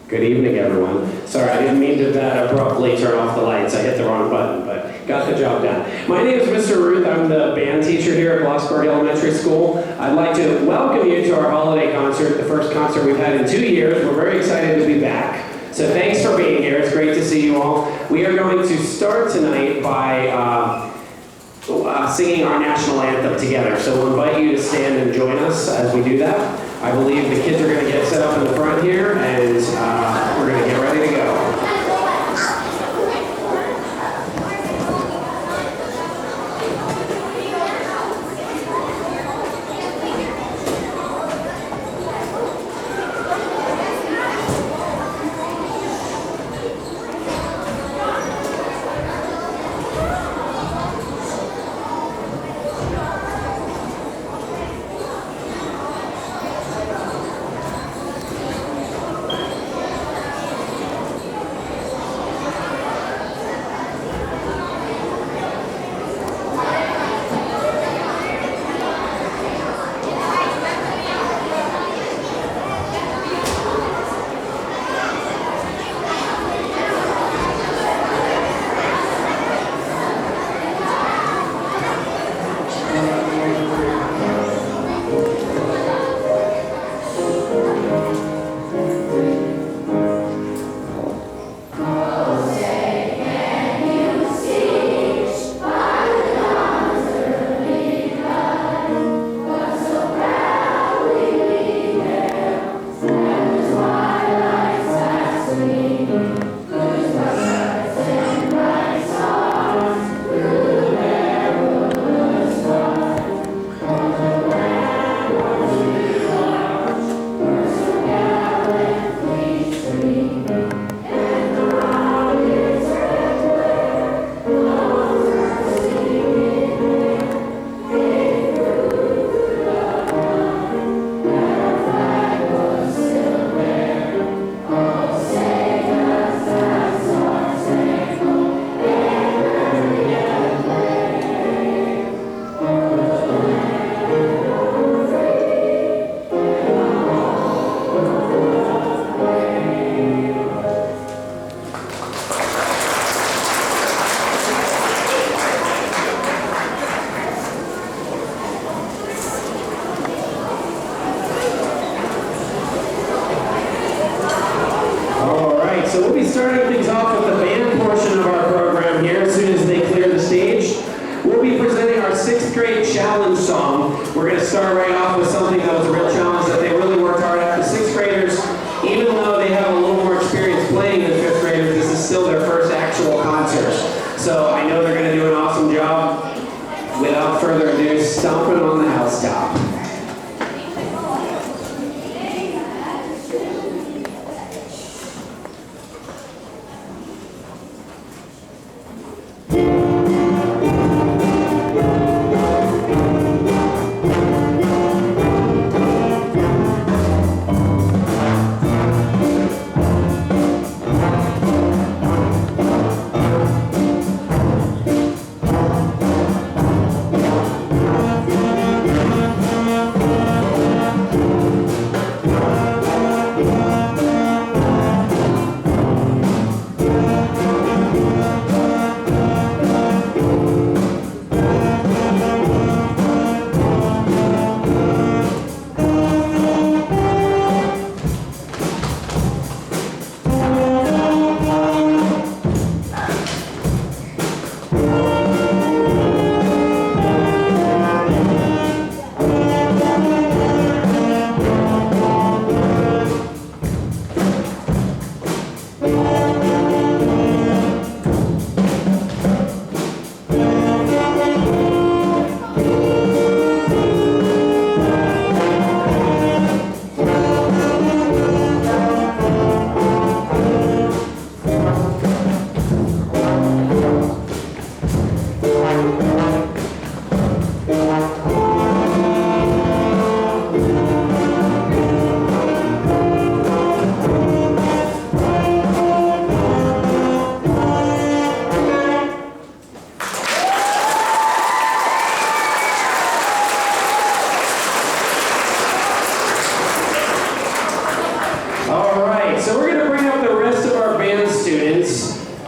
Good evening, everyone. Sorry, I didn't mean to that abruptly turn off the lights. I hit the wrong button, but got the job done. My name is Mr. Ruth. I'm the band teacher here at Blossburg Elementary School. I'd like to welcome you to our holiday concert, the first concert we've had in 2 years. We're very excited to be back. So thanks for being here. It's great to see you all. We are going to start tonight by singing our national anthem together. So we'll invite you to stand and join us as we do that. I believe the kids are going to get set up in the front here, and we're going to get ready to go.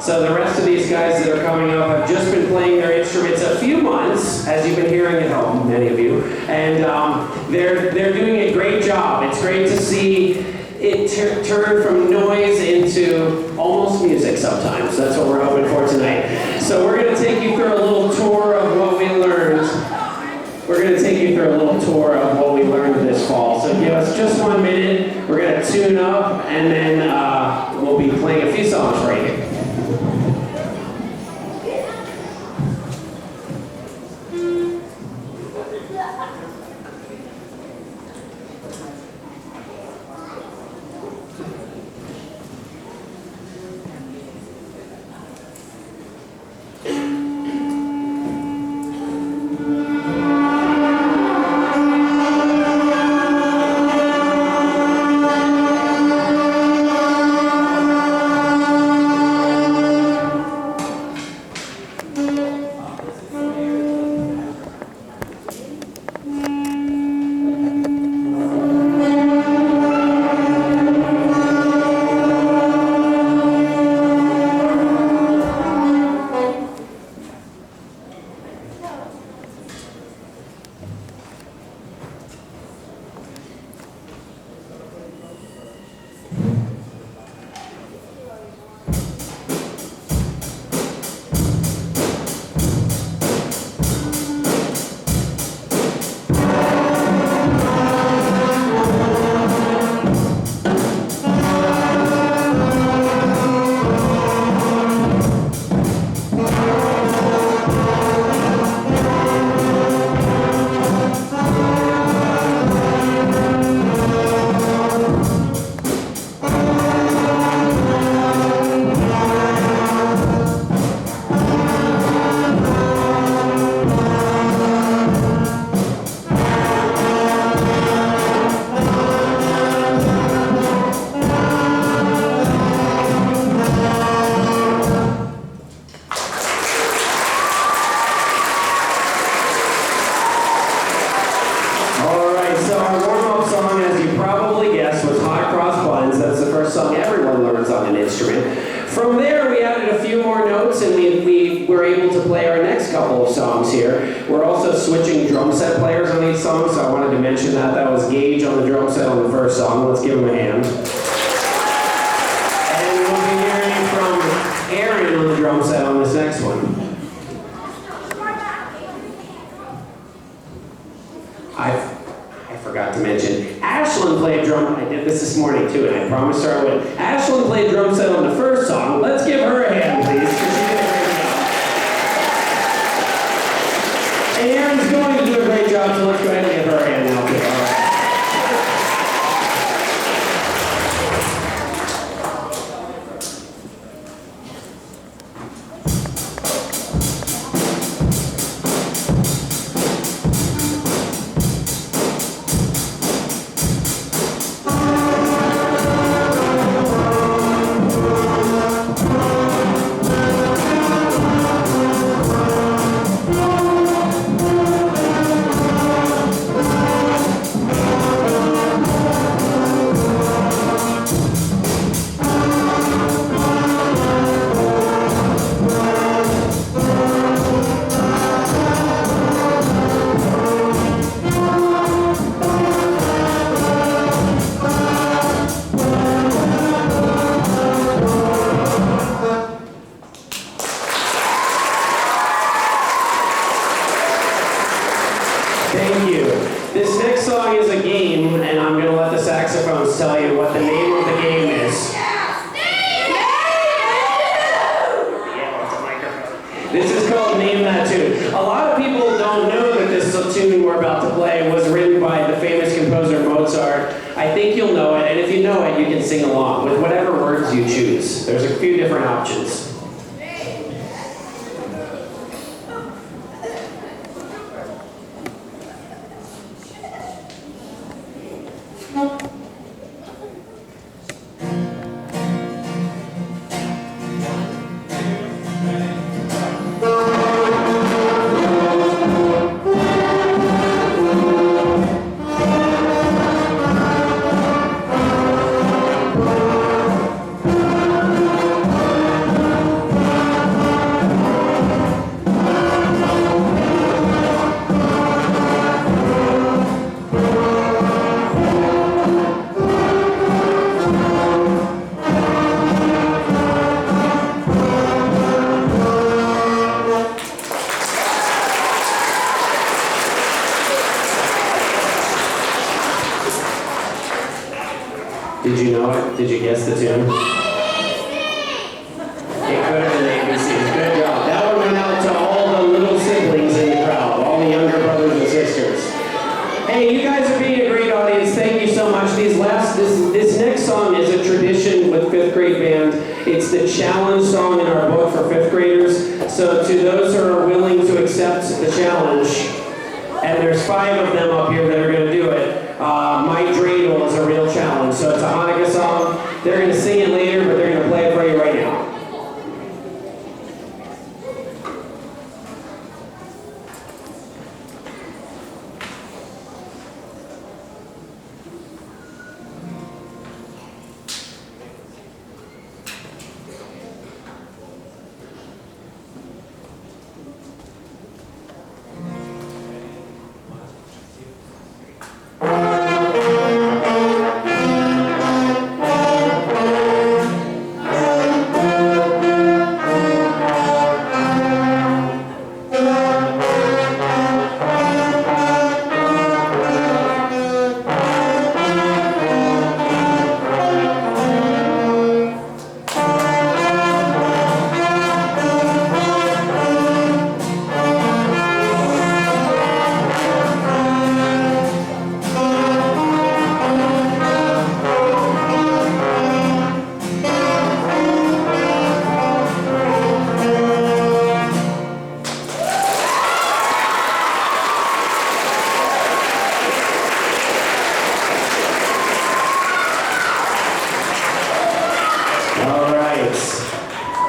So the rest of these guys that are coming up have just been playing their instruments a few months, as you've been hearing at home, many of you, and they're doing a great job. It's great to see it turn from noise into almost music sometimes. That's what we're hoping for tonight. So we're going to take you through a little tour of what we learned. We're going to take you through a little tour of what we learned this fall. So give us just 1 minute. We're going to tune up, and then we'll be playing a few songs for you. From there, we added a few more notes, and we were able to play our next couple of songs here. We're also switching drum set players on these songs, so I wanted to mention that. That was Gage on the drum set on the first song. Let's give him a hand. And we'll be hearing from Aaron on the drum set on this next one. I forgot to mention, Ashlyn played drum. I did this morning too, and I promised her I would. Ashlyn played drum set on the first song. Let's give her a hand, please, because she did a great job. And Aaron's going to do a great job, so let's go ahead and give her a hand now, too. All right. Thank you. This next song is a game, and I'm going to let the saxophones tell you what the name of the game is. This is called Name That Tune. A lot of people don't know that this tune we're about to play was written by the famous composer Mozart. I think you'll know it, and if you know it, you can sing along with whatever words you choose. There's a few different options. Did you know it? Did you guess the tune? It could have been ABCs. Good job. That one went out to all the little siblings in the crowd, all the younger brothers and sisters. Hey, you guys are being a great audience. Thank you so much. This next song is a tradition with fifth grade band. It's the challenge song in our book for fifth graders. So to those who are willing to accept the challenge, and there's 5 of them up here that are going to do it, My Dreidel is a real challenge. So it's a Hanukkah song. They're going to sing it later, but they're going to play it for you right now.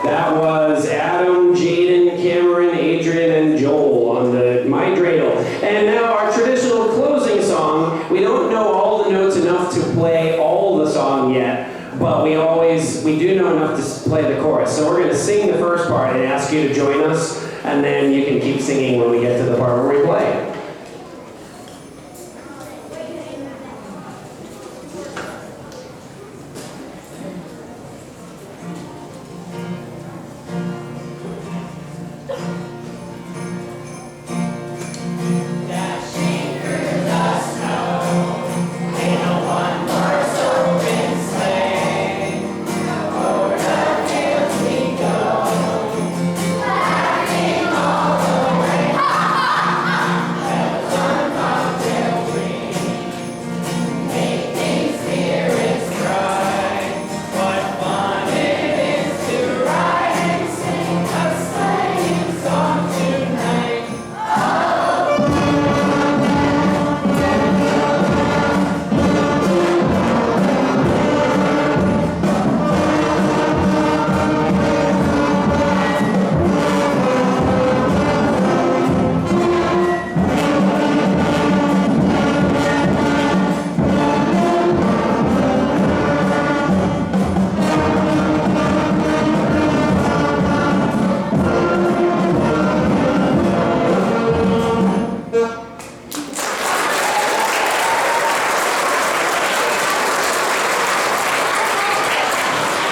That was Adam, Jaden, Cameron, Adrian, and Joel on the My Dreidel. And now our traditional closing song. We don't know all the notes enough to play all the song yet, but we do know enough to play the chorus. So we're going to sing the first part and ask you to join us, and then you can keep singing when we get to the part where we play.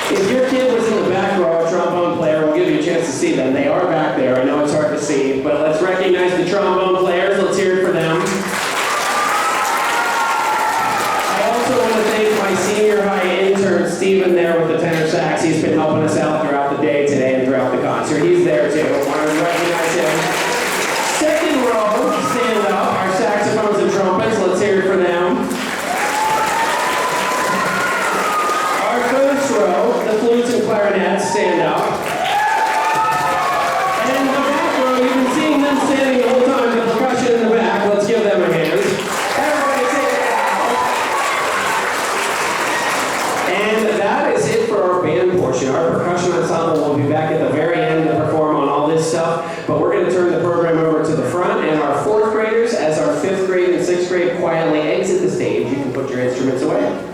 If your kid was in the back row, a trombone player, we'll give you a chance to see them. They are back there. I know it's hard to see, but let's recognize the trombone players. Let's hear it for them. I also want to thank my senior high intern, Stephen, there with the tenor sax. He's been helping us out throughout the day today and throughout the concert. He's there too. I want to recognize him. Second row, stand up. Our saxophones and trumpets. Let's hear it for them. Row, the flutes and clarinets, stand up. And the back row, you've been seeing them standing the whole time, the percussion in the back. Let's give them a hand. Everybody say it out. And that is it for our band portion. Our percussion ensemble will be back at the very end to perform on all this stuff, but we're going to turn the program over to the front, and our 4th graders, as our 5th grade and 6th grade quietly exit the stage, you can put your instruments away.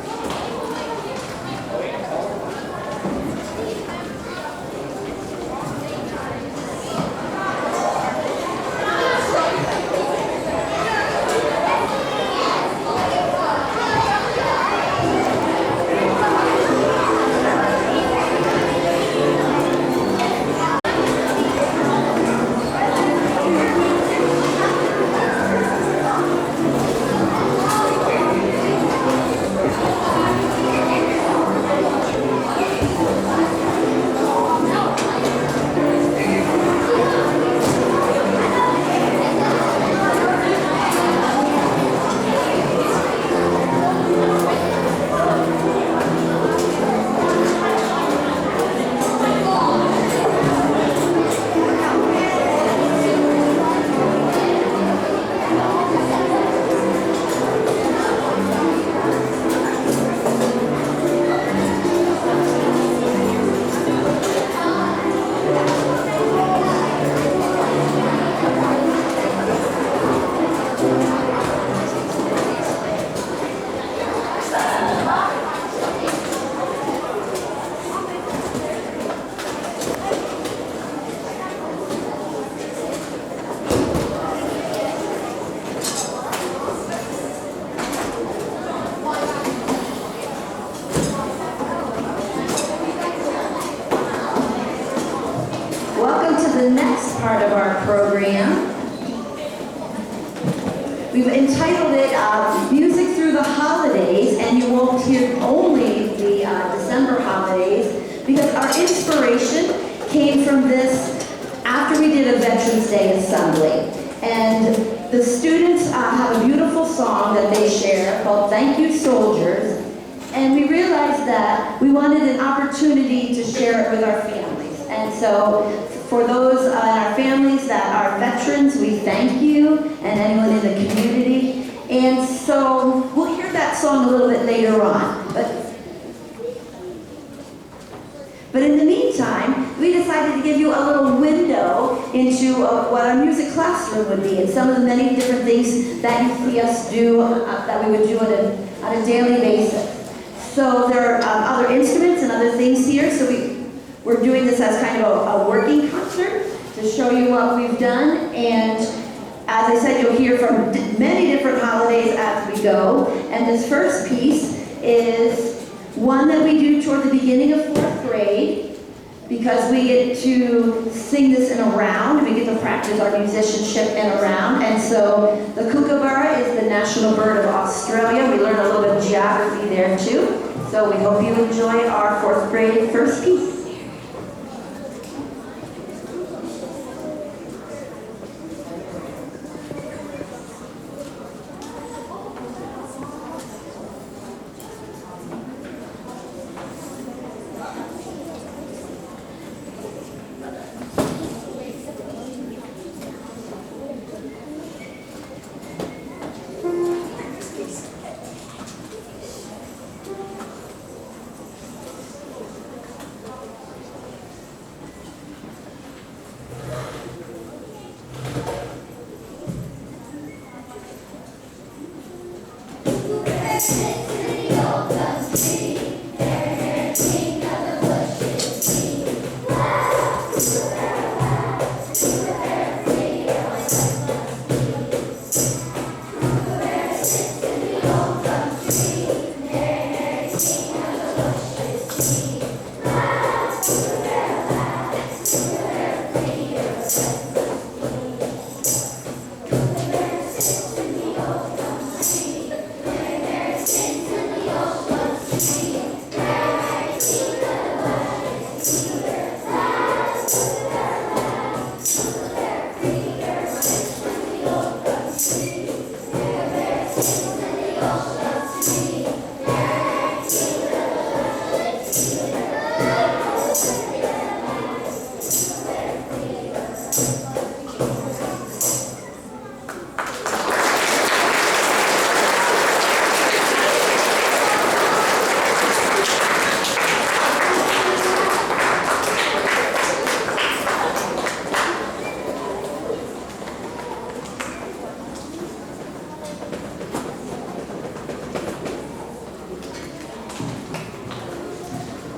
the next part of our program. We've entitled it Music Through the Holidays, and you won't hear only the December holidays, because our inspiration came from this after we did a Veterans Day Assembly. And the students have a beautiful song that they share called Thank You Soldiers, and we realized that we wanted an opportunity to share it with our families. And so for those in our families that are veterans, we thank you, and anyone in the community. And so we'll hear that song a little bit later on. But in the meantime, we decided to give you a little window into what our music classroom would be, and some of the many different things that you see us do, that we would do on a daily basis. So there are other instruments and other things here, so we're doing this as kind of a working concert to show you what we've done. And as I said, you'll hear from many different holidays as we go. And this first piece is one that we do toward the beginning of 4th grade, because we get to sing this in a round. We get to practice our musicianship in a round. And so the kookaburra is the national bird of Australia. We learn a little bit of geography there too. So we hope you enjoy our 4th grade first piece.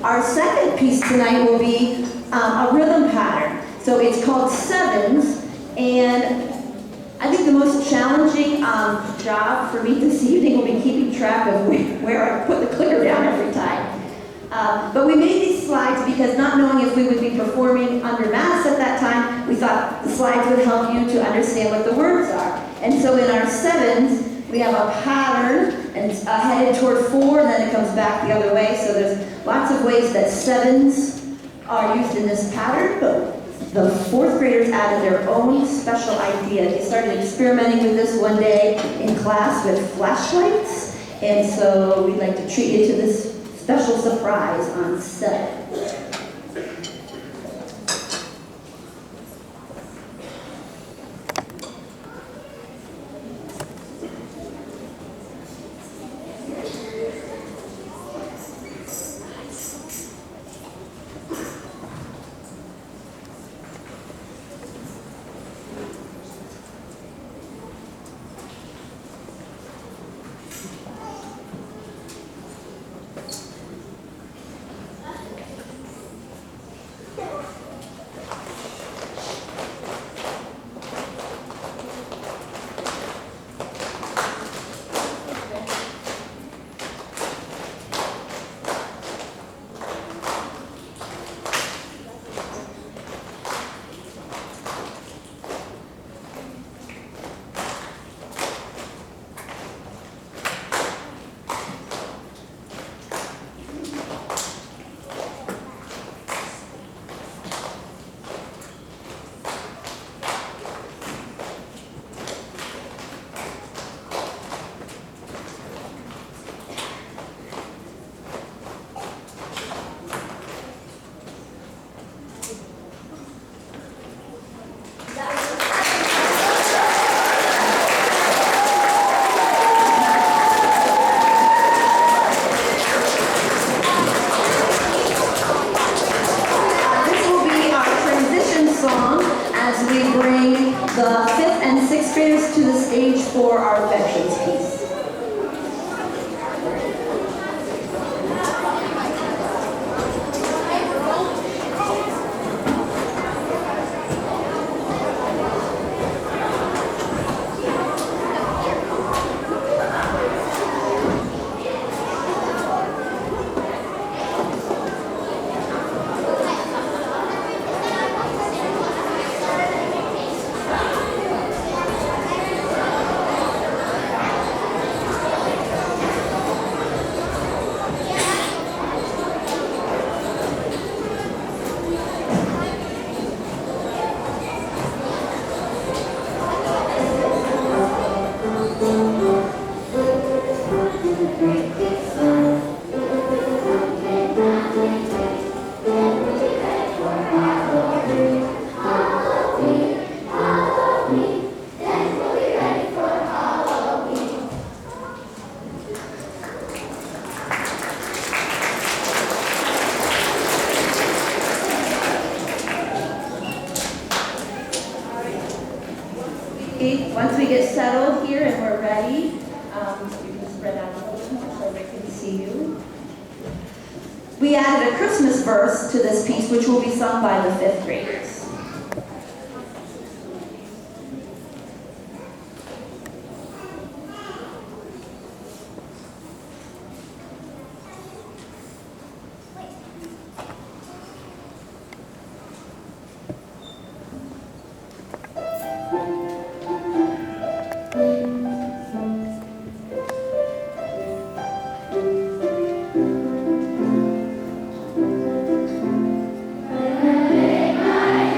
Our second piece tonight will be a rhythm pattern. So it's called Sevens, and I think the most challenging job for me this evening will be keeping track of where I put the clicker down every time. But we made these slides because, not knowing if we would be performing under mass at that time, we thought the slides would help you to understand what the words are. And so in our sevens, we have a pattern, and it's headed toward 4, and then it comes back the other way. So there's lots of ways that sevens are used in this pattern, but the 4th graders added their own special idea. They started experimenting with this one day in class with flashlights, and so we'd like to treat you to this special surprise on 7. upstairs to the stage for our veterans piece. Once we get settled here and we're ready, you can spread out a little more so they can see you. We added a Christmas verse to this piece, which will be sung by the 5th graders. My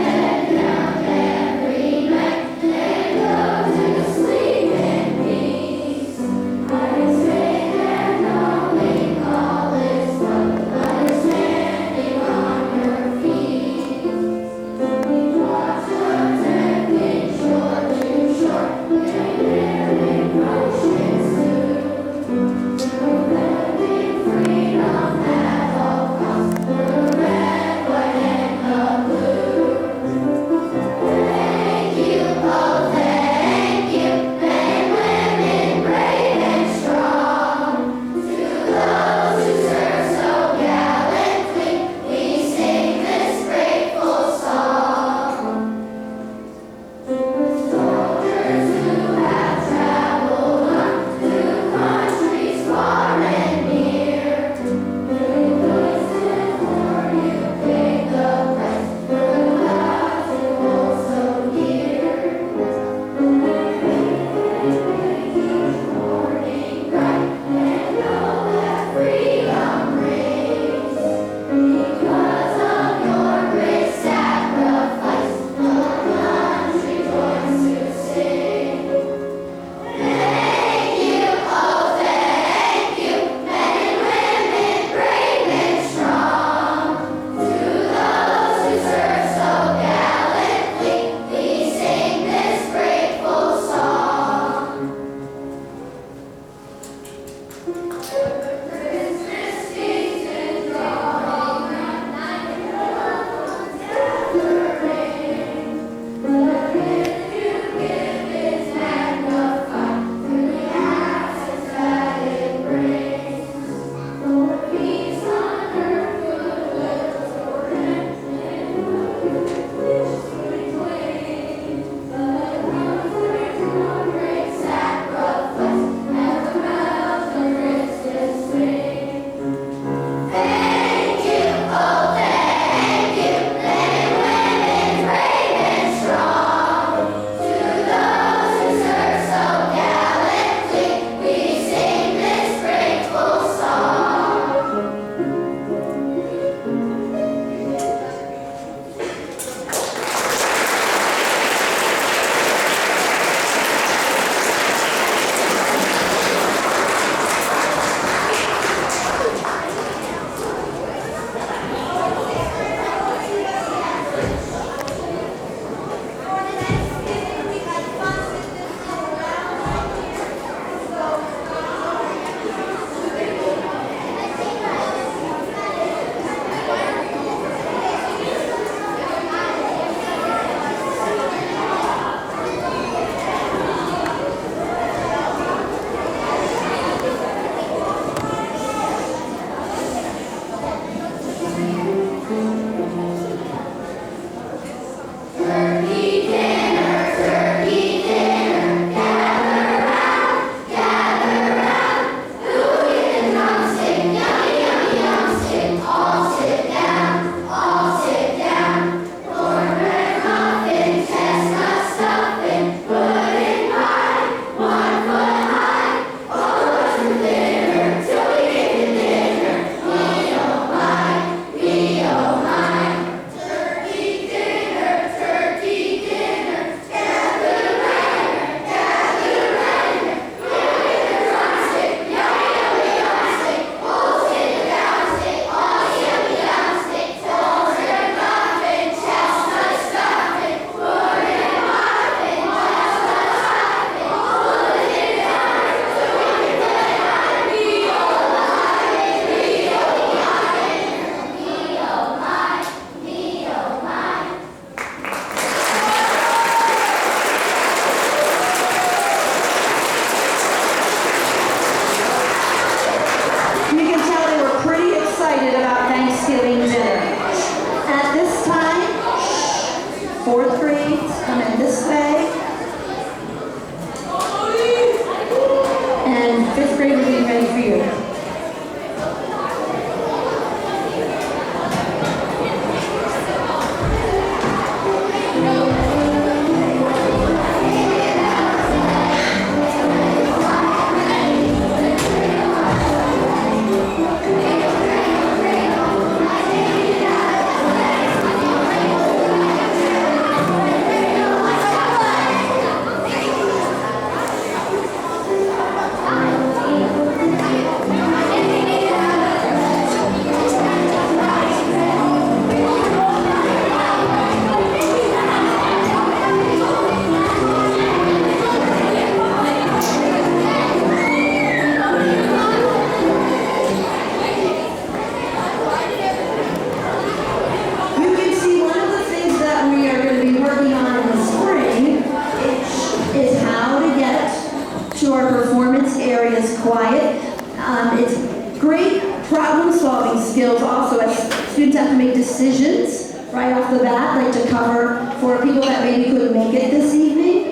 problem-solving skills also, as students have to make decisions right off the bat, like to cover for people that maybe couldn't make it this evening.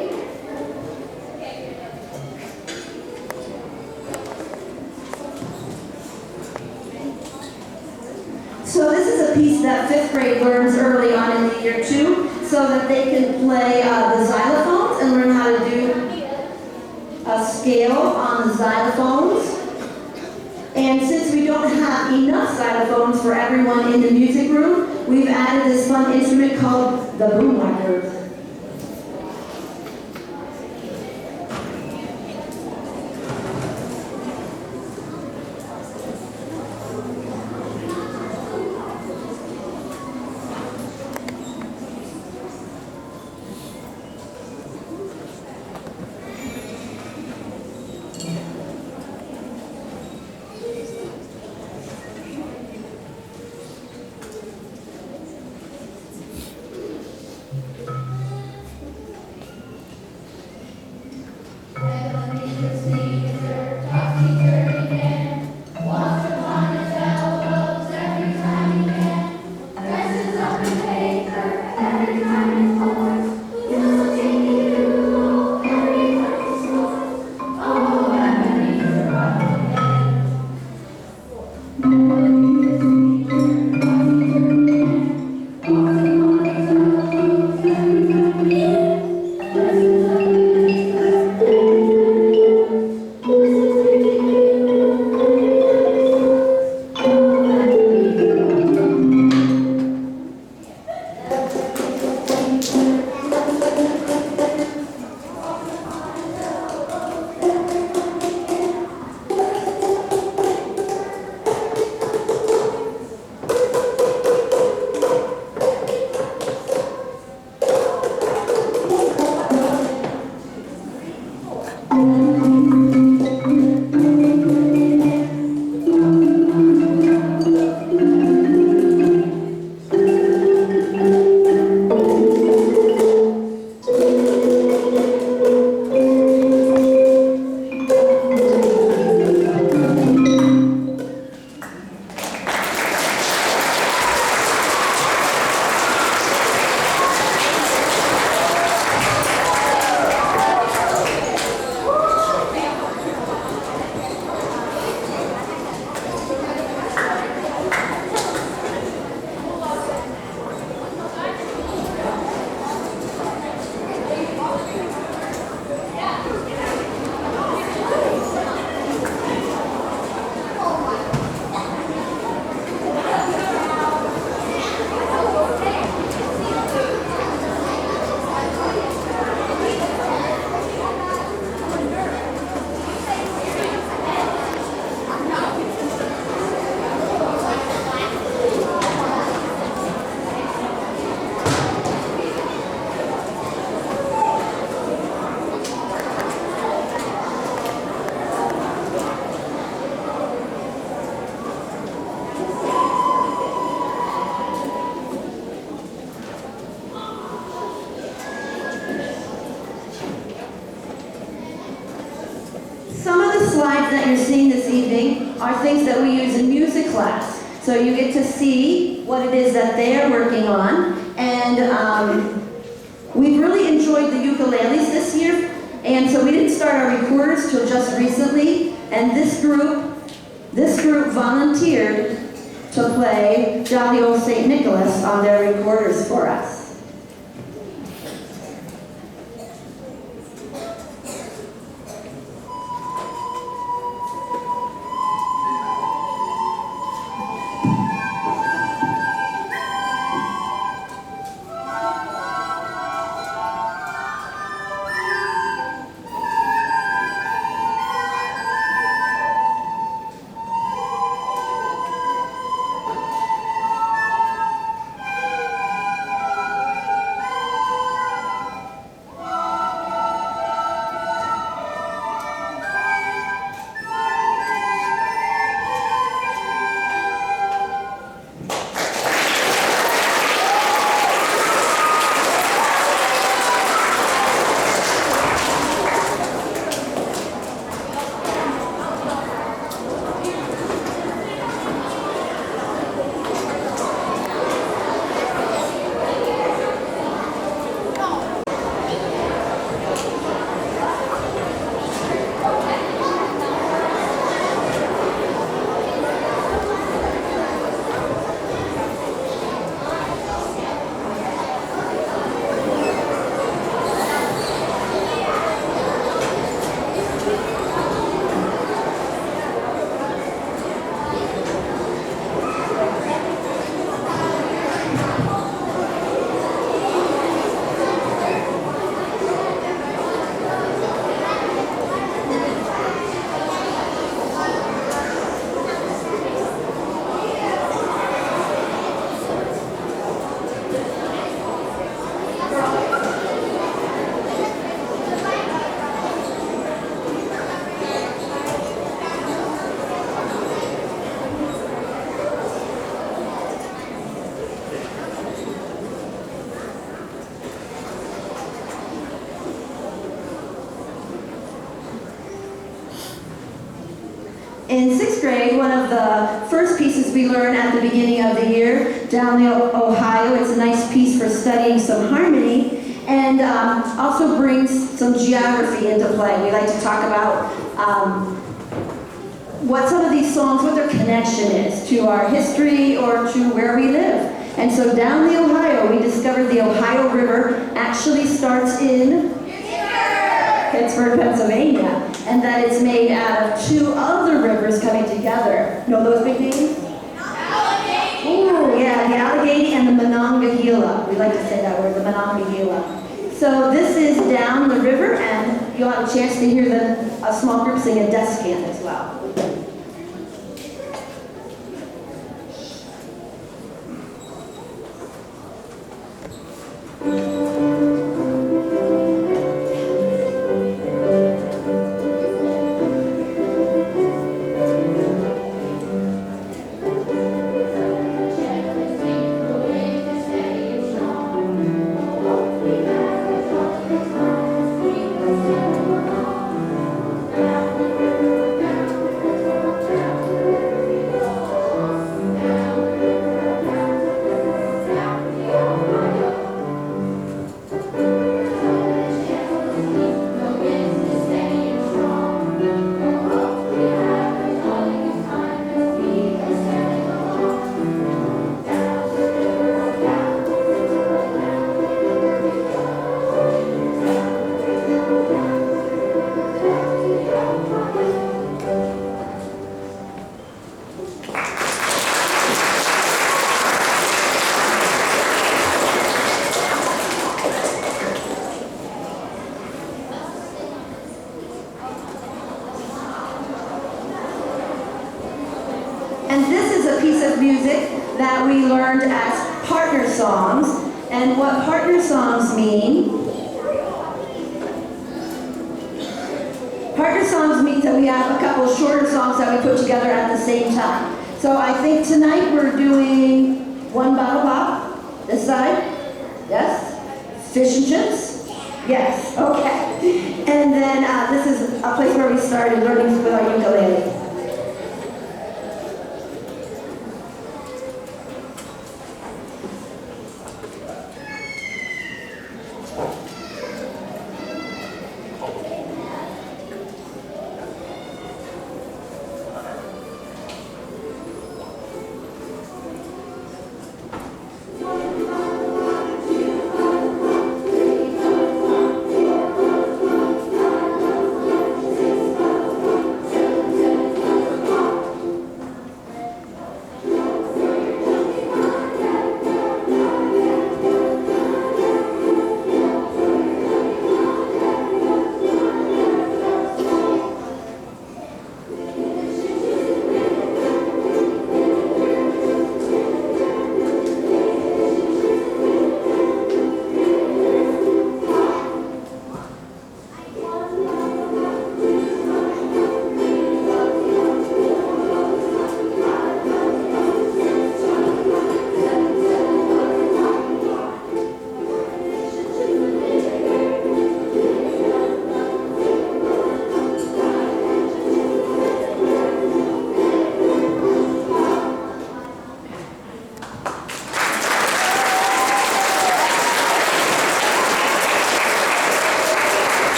So this is a piece that 5th grade learns early on in the year too, so that they can play the xylophones and learn how to do a scale on the xylophones. And since we don't have enough xylophones for everyone in the music room, we've added this fun instrument called the boomwhacker. Slides that you're seeing this evening are things that we use in music class. So you get to see what it is that they're working on. And we've really enjoyed the ukuleles this year. And so we didn't start our recorders till just recently. And this group volunteered to play Jolly Old St. Nicholas on their recorders for us. first pieces we learn at the beginning of the year, Down the Ohio. It's a nice piece for studying some harmony, and also brings some geography into play. We like to talk about what some of these songs, what their connection is to our history or to where we live. And so Down the Ohio, we discovered the Ohio River actually starts in Pittsburgh, Pennsylvania, and that it's made out of two other rivers coming together. Know those big names? Allegheny. Ooh, yeah, the Allegheny and the Monongahela. We like to say that word, the Monongahela. So this is Down the River, and you'll have a chance to hear a small group sing a descant as well. And this is a piece of music that we learned as partner songs. And what partner songs mean? Partner songs means that we have a couple of shorter songs that we put together at the same time. So I think tonight we're doing One Bottle Pop. This side? Yes? Fish and chips? Yes. Okay. And then this is a place where we started learning with our ukulele.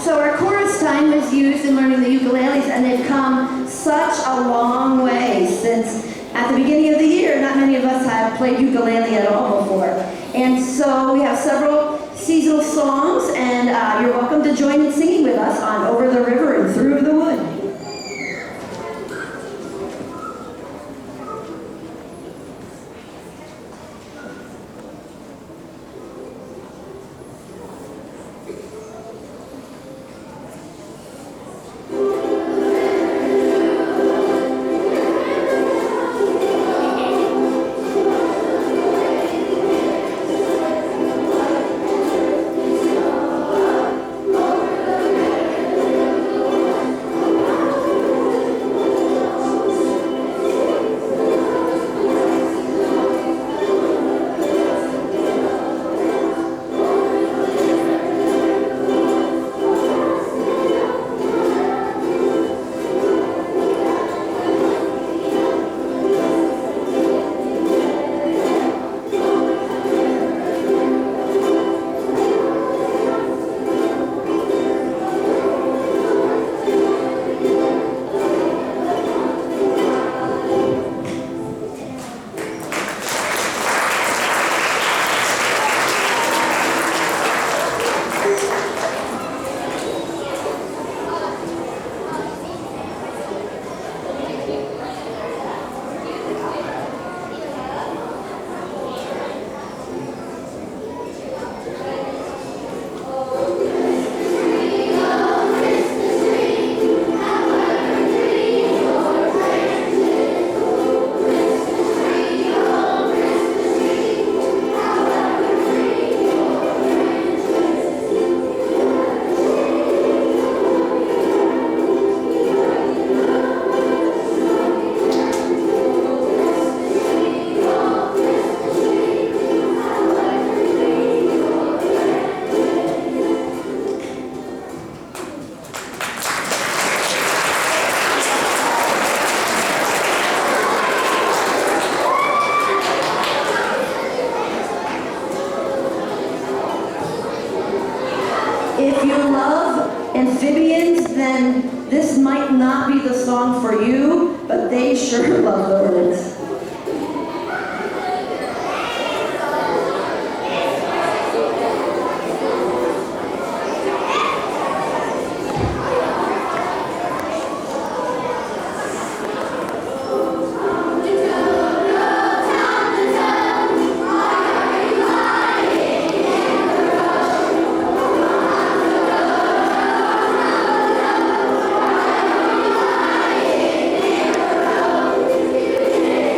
So our chorus time is used in learning the ukuleles, and they've come such a long way since At the beginning of the year, not many of us have played ukulele at all before. And so we have several seasonal songs, and you're welcome to join in singing with us on Over the River and Through the Wood. If you love amphibians, then this might not be the song for you, but they sure love the words. Thank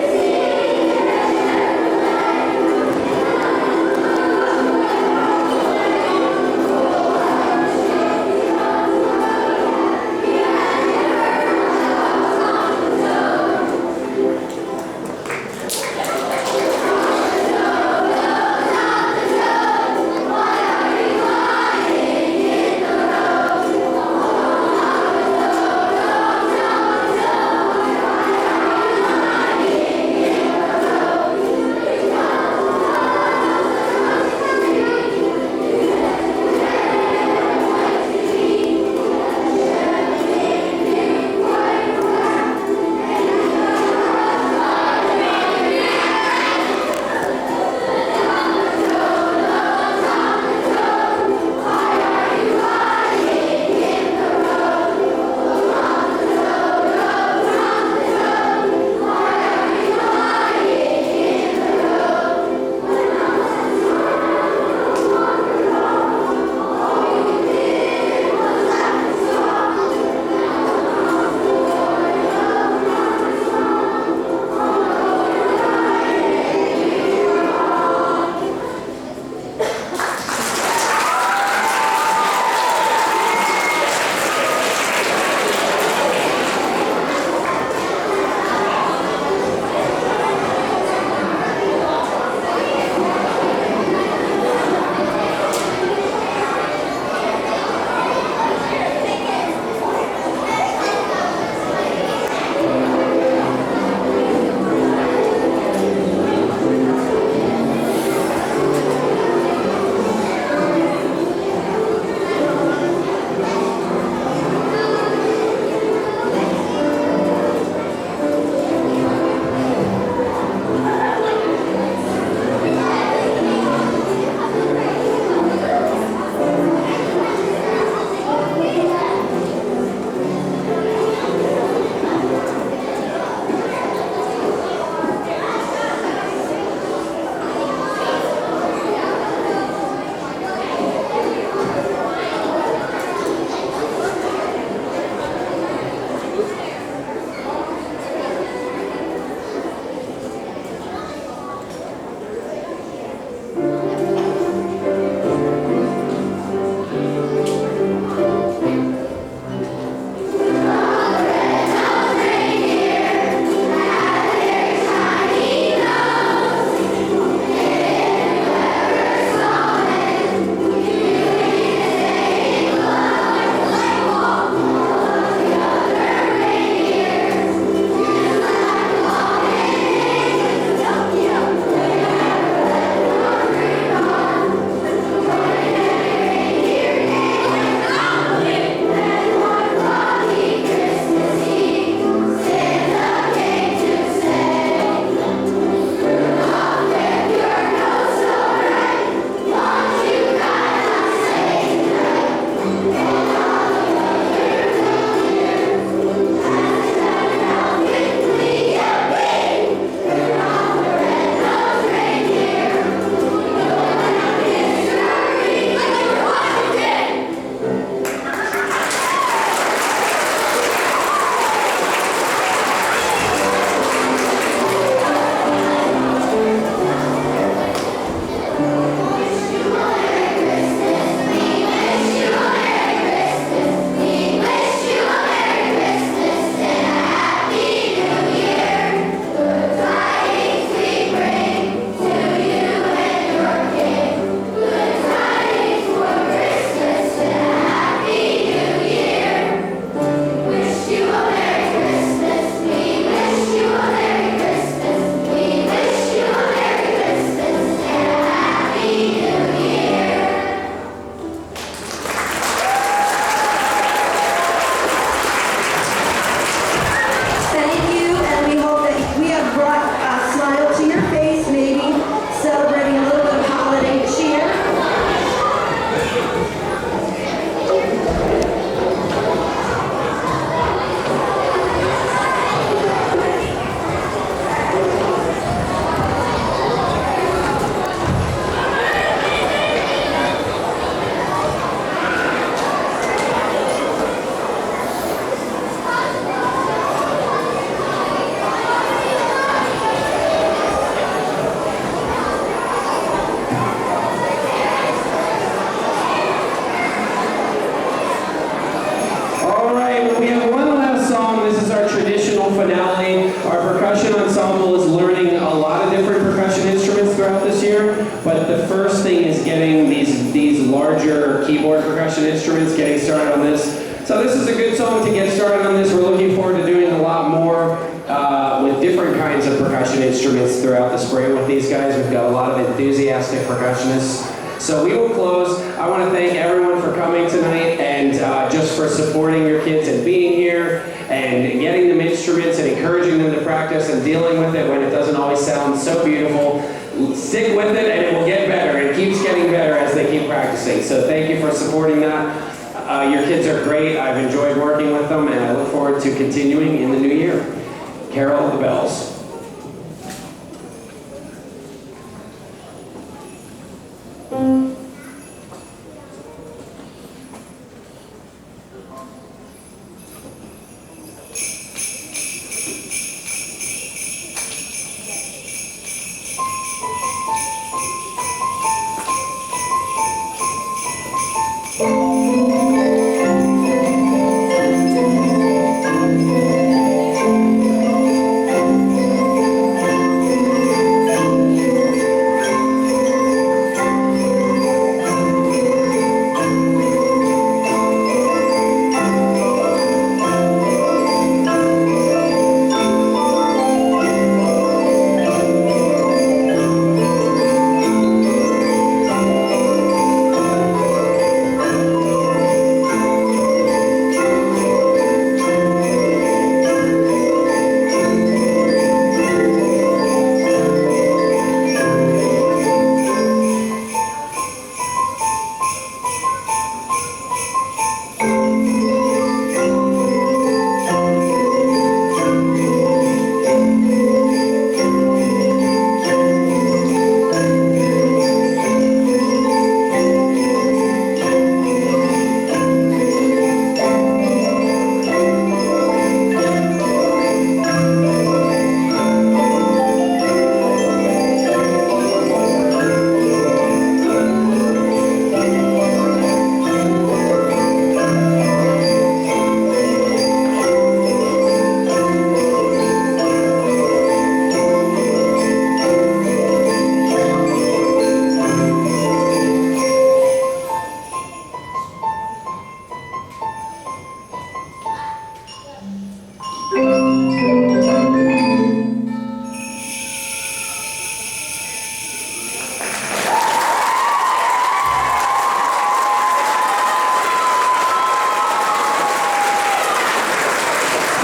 thing is getting these larger keyboard percussion instruments, getting started on this. So this is a good song to get started on this. We're looking forward to doing a lot more with different kinds of percussion instruments throughout the spring with these guys. We've got a lot of enthusiastic percussionists. So we will close. I want to thank everyone for coming tonight and just for supporting your kids and being here and getting them instruments and encouraging them to practice and dealing with it when it doesn't always sound so beautiful. Stick with it and it will get better. It keeps getting better as they keep practicing. So thank you for supporting that. Your kids are great. I've enjoyed working with them and I look forward to continuing in the new year. Carol of the Bells.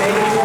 Thank you